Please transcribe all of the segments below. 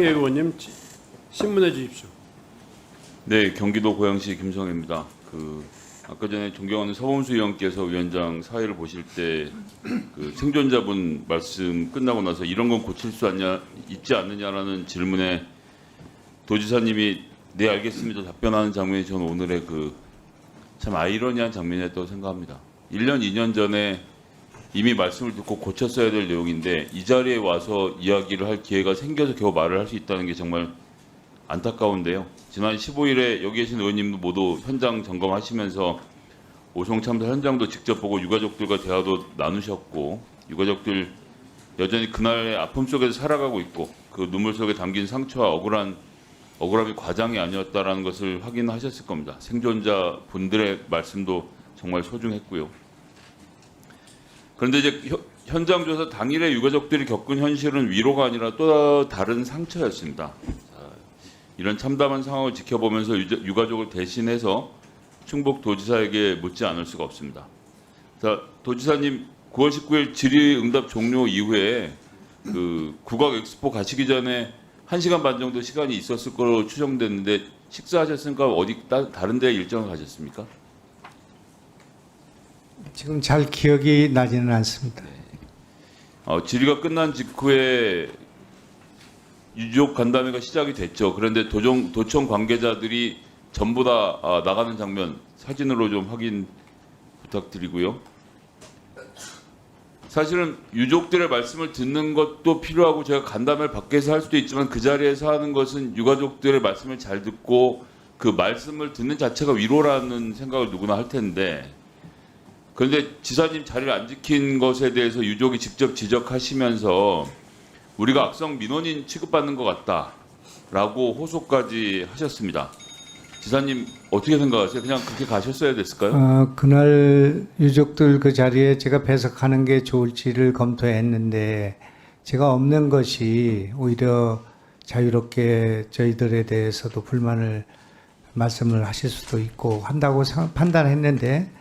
의원님 신문해 주십시오. 네, 경기도 고양시 김성입니다. 아까 전에 존경하는 서범수 의원께서 위원장 사회를 보실 때 생존자분 말씀 끝나고 나서 이런 건 고칠 수 있지 않느냐라는 질문에 도지사님이 네 알겠습니다 답변하는 장면이 저는 오늘의 참 아이러니한 장면이었다고 생각합니다. 1년, 2년 전에 이미 말씀을 듣고 고쳤어야 될 내용인데 이 자리에 와서 이야기를 할 기회가 생겨서 겨우 말을 할 수 있다는 게 정말 안타까운데요. 지난 15일에 여기 계신 의원님도 모두 현장 점검하시면서 오송 참사 현장도 직접 보고 유가족들과 대화도 나누셨고 유가족들 여전히 그날의 아픔 속에서 살아가고 있고 그 눈물 속에 담긴 상처와 억울함이 과장이 아니었다라는 것을 확인하셨을 겁니다. 생존자 분들의 말씀도 정말 소중했고요. 그런데 이제 현장 조사 당일에 유가족들이 겪은 현실은 위로가 아니라 또 다른 상처였습니다. 이런 참담한 상황을 지켜보면서 유가족을 대신해서 충북도지사에게 묻지 않을 수가 없습니다. 자, 도지사님 9월 19일 질의응답 종료 이후에 국악 엑스포 가시기 전에 1시간 반 정도 시간이 있었을 거로 추정됐는데 식사하셨습니까? 어디 다른 데 일정을 가셨습니까? 지금 잘 기억이 나지는 않습니다. 질의가 끝난 직후에 유족 간담회가 시작이 됐죠. 그런데 도청 관계자들이 전부 다 나가는 장면 사진으로 좀 확인 부탁드리고요. 사실은 유족들의 말씀을 듣는 것도 필요하고 제가 간담회를 밖에서 할 수도 있지만 그 자리에서 하는 것은 유가족들의 말씀을 잘 듣고 그 말씀을 듣는 자체가 위로라는 생각을 누구나 할 텐데 그런데 지사님 자리를 안 지킨 것에 대해서 유족이 직접 지적하시면서 우리가 악성 민원인 취급받는 것 같다라고 호소까지 하셨습니다. 지사님 어떻게 생각하세요? 그냥 그렇게 가셨어야 됐을까요? 그날 유족들 그 자리에 제가 배석하는 게 좋을지를 검토했는데 제가 없는 것이 오히려 자유롭게 저희들에 대해서도 불만을 말씀을 하실 수도 있고 한다고 판단했는데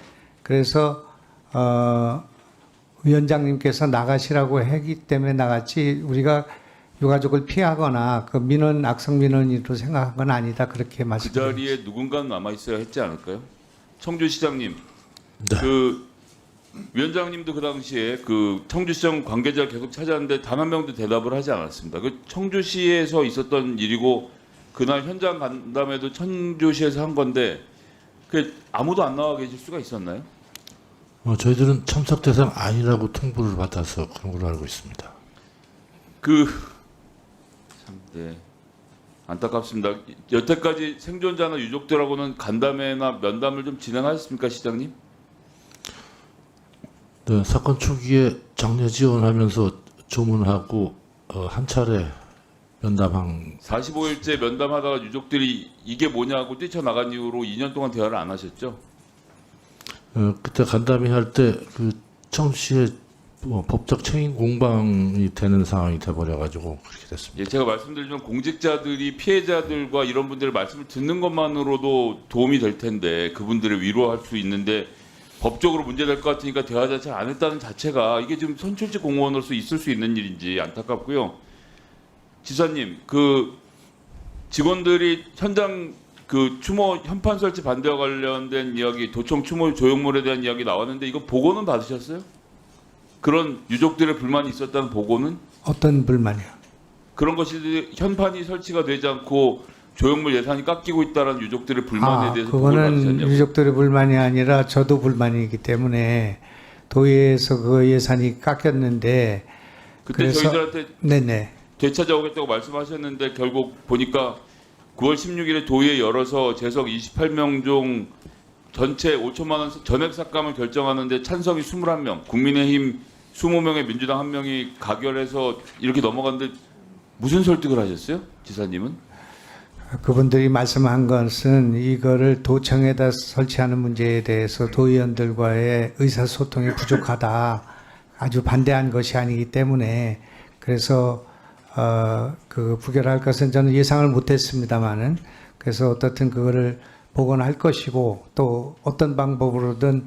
그래서 위원장님께서 나가시라고 했기 때문에 나갔지 우리가 유가족을 피하거나 그 민원 악성 민원으로 생각한 건 아니다 그렇게 말씀드립니다. 그 자리에 누군가 남아 있어야 했지 않을까요? 청주시장님, 네. 위원장님도 그 당시에 청주시청 관계자를 계속 찾았는데 단 한 명도 대답을 하지 않았습니다. 청주시에서 있었던 일이고 그날 현장 간담회도 청주시에서 한 건데 아무도 안 나와 계실 수가 있었나요? 저희들은 참석 대상 아니라고 통보를 받아서 그런 걸로 알고 있습니다. 네, 안타깝습니다. 여태까지 생존자나 유족들하고는 간담회나 면담을 좀 진행하셨습니까, 시장님? 네, 사건 초기에 장례 지원하면서 조문하고 한 차례 면담한 45일째 면담하다가 유족들이 이게 뭐냐고 뛰쳐나간 이후로 2년 동안 대화를 안 하셨죠? 그때 간담회 할 때 청주시의 법적 책임 공방이 되는 상황이 돼버려가지고 그렇게 됐습니다. 예, 제가 말씀드리면 공직자들이 피해자들과 이런 분들의 말씀을 듣는 것만으로도 도움이 될 텐데 그분들을 위로할 수 있는데 법적으로 문제될 것 같으니까 대화 자체를 안 했다는 자체가 이게 지금 선출직 공무원으로서 있을 수 있는 일인지 안타깝고요. 지사님, 직원들이 현장 추모 현판 설치 반대와 관련된 이야기, 도청 추모 조형물에 대한 이야기 나왔는데 이거 보고는 받으셨어요? 그런 유족들의 불만이 있었다는 보고는? 어떤 불만이요? 그런 것이 현판이 설치가 되지 않고 조형물 예산이 깎이고 있다는 유족들의 불만에 대해서 보고를 그거는 받으셨냐고요? 유족들의 불만이 아니라 저도 불만이기 때문에 도의회에서 그 예산이 깎였는데 그때 그래서 저희들한테 네네 되찾아오겠다고 말씀하셨는데 결국 보니까 9월 16일에 도의회 열어서 재석 28명 중 전체 5천만 원 전액 삭감을 결정하는데 찬성이 21명, 국민의힘 20명에 민주당 1명이 가결해서 이렇게 넘어갔는데 무슨 설득을 하셨어요? 지사님은? 그분들이 말씀한 것은 이거를 도청에다 설치하는 문제에 대해서 도의원들과의 의사소통이 부족하다. 아주 반대한 것이 아니기 때문에 그래서 부결할 것은 저는 예상을 못했습니다만은 그래서 어떻든 그거를 복원할 것이고 또 어떤 방법으로든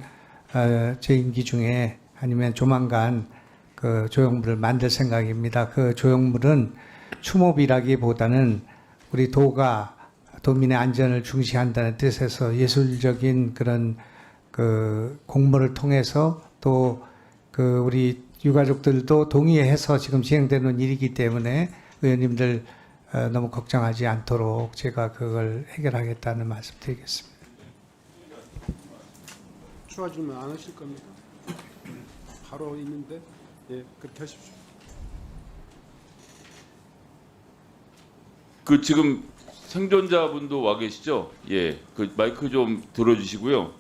제 임기 중에 아니면 조만간 그 조형물을 만들 생각입니다. 그 조형물은 추모비라기보다는 우리 도가 도민의 안전을 중시한다는 뜻에서 예술적인 그런 그 공모를 통해서 또 그 우리 유가족들도 동의해서 지금 진행되는 일이기 때문에 의원님들 너무 걱정하지 않도록 제가 그걸 해결하겠다는 말씀 드리겠습니다. 추가 질문 안 하실 겁니까? 바로 있는데 예 그렇게 하십시오. 그 지금 생존자분도 와 계시죠? 예, 그 마이크 좀 들어주시고요.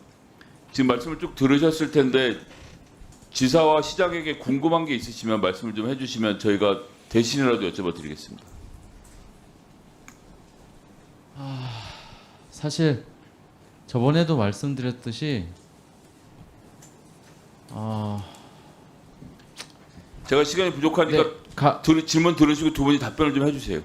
지금 말씀을 쭉 들으셨을 텐데 지사와 시장에게 궁금한 게 있으시면 말씀을 좀 해주시면 저희가 대신이라도 여쭤봐드리겠습니다. 사실 저번에도 말씀드렸듯이 제가 시간이 부족하니까 질문 들으시고 두 분이 답변을 좀 해주세요.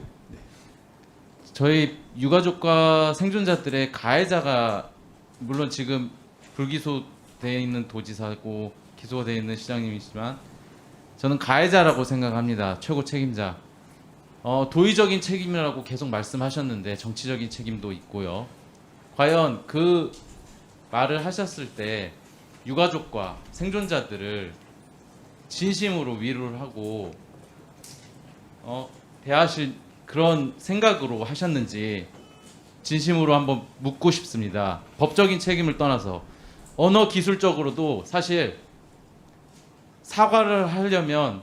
저희 유가족과 생존자들의 가해자가 물론 지금 불기소되어 있는 도지사고 기소가 되어 있는 시장님이지만 저는 가해자라고 생각합니다. 최고 책임자. 도의적인 책임이라고 계속 말씀하셨는데 정치적인 책임도 있고요. 과연 그 말을 하셨을 때 유가족과 생존자들을 진심으로 위로를 하고 대하실 그런 생각으로 하셨는지 진심으로 한번 묻고 싶습니다. 법적인 책임을 떠나서 언어 기술적으로도 사실 사과를 하려면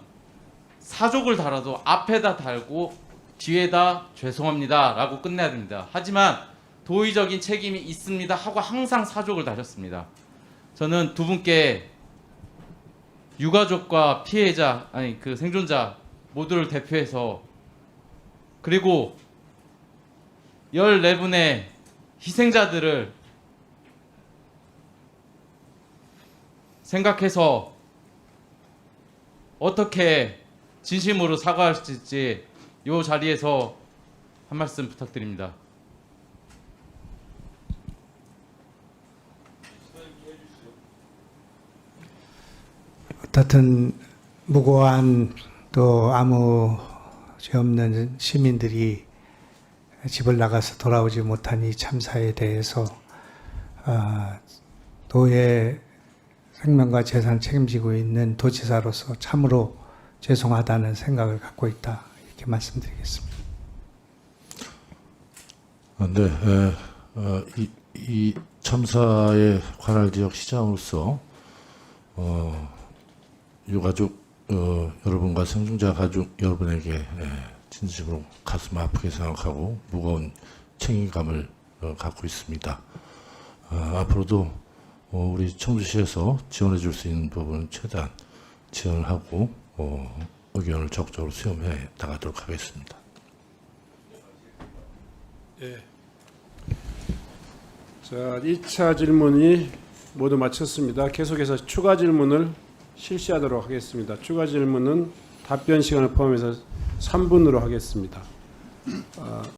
사족을 달아도 앞에다 달고 뒤에다 죄송합니다라고 끝내야 됩니다. 하지만 도의적인 책임이 있습니다 하고 항상 사족을 달았습니다. 저는 두 분께 유가족과 피해자 아니 그 생존자 모두를 대표해서 그리고 14분의 희생자들을 생각해서 어떻게 진심으로 사과하실지 이 자리에서 한 말씀 부탁드립니다. 어떻든 무고한 또 아무 죄 없는 시민들이 집을 나가서 돌아오지 못한 이 참사에 대해서 도의 생명과 재산 책임지고 있는 도지사로서 참으로 죄송하다는 생각을 갖고 있다 이렇게 말씀드리겠습니다. 이 참사의 관할 지역 시장으로서 유가족 여러분과 생존자 가족 여러분에게 진심으로 가슴 아프게 생각하고 무거운 책임감을 갖고 있습니다. 앞으로도 우리 청주시에서 지원해 줄 수 있는 부분은 최대한 지원을 하고 의견을 적극적으로 수렴해 나가도록 하겠습니다. 예. 자, 2차 질문이 모두 마쳤습니다. 계속해서 추가 질문을 실시하도록 하겠습니다. 추가 질문은 답변 시간을 포함해서 3분으로 하겠습니다.